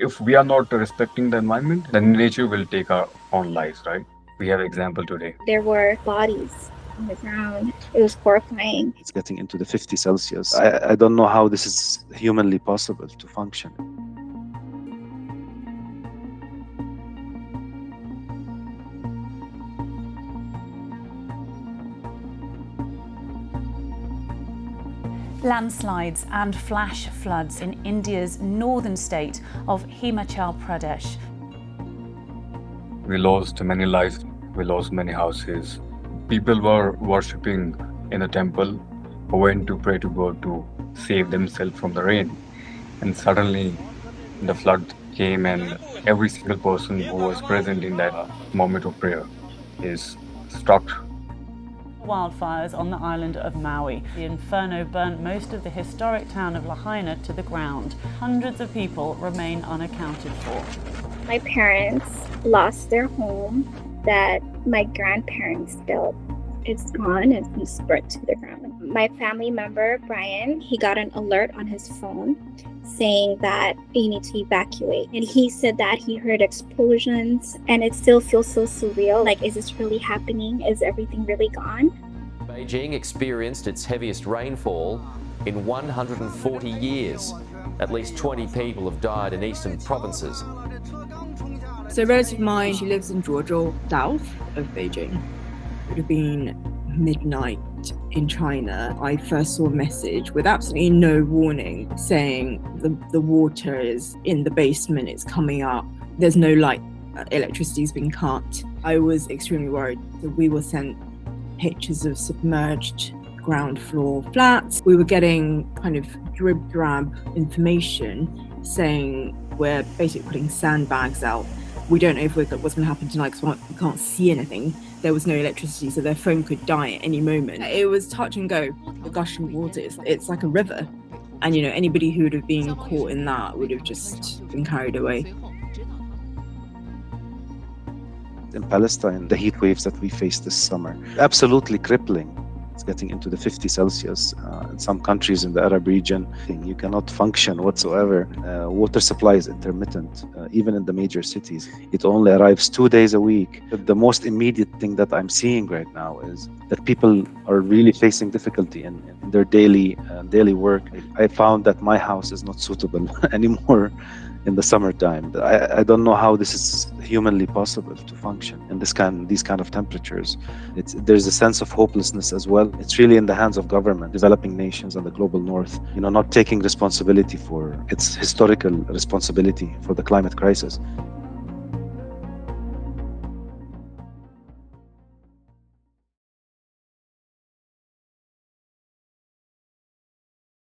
If we are not respecting the environment, then nature will take our own lives, right? We have example today. There were bodies on the ground. It was horrifying. It's getting into the 50 Celsius. I don't know how this is humanly possible to function. Landslides and flash floods in India's northern state of Himachal Pradesh. We lost many lives, we lost many houses. People were worshipping in a temple, who went to pray to God to save themselves from the rain. And suddenly the flood came, and every single person who was present in that moment of prayer is struck. Wildfires on the island of Maui. The inferno burnt most of the historic town of Lahaina to the ground. Hundreds of people remain unaccounted for. My parents lost their home that my grandparents built. It's gone. It's been burnt to the ground. My family member, Brian, he got an alert on his phone saying that you need to evacuate. And he said that he heard explosions, and it still feels so surreal. Like, is this really happening? Is everything really gone? Beijing experienced its heaviest rainfall in 140 years. At least 20 people have died in eastern provinces. So a relative of mine, she lives in Zhuozhou, south of Beijing. It would have been midnight in China. I first saw a message with absolutely no warning saying the water is in the basement, it's coming up, there's no light, electricity's been cut. I was extremely worried. So we were sent pictures of submerged ground floor flats. We were getting kind of drib-drab information saying we're basically putting sandbags out. We don't know if what's going to happen tonight because we can't see anything. There was no electricity, so their phone could die at any moment. It was touch and go. The gushing water, it's like a river. And, anybody who would have been caught in that would have just been carried away. In Palestine, the heat waves that we faced this summer, absolutely crippling. It's getting into the 50 Celsius. In some countries in the Arab region, you cannot function whatsoever. Water supply is intermittent, even in the major cities. It only arrives 2 days a week. The most immediate thing that I'm seeing right now is that people are really facing difficulty in their daily work. I found that my house is not suitable anymore in the summertime. I don't know how this is humanly possible to function in these kind of temperatures. There's a sense of hopelessness as well. It's really in the hands of government, developing nations and the global north, not taking responsibility for its historical responsibility for the climate crisis.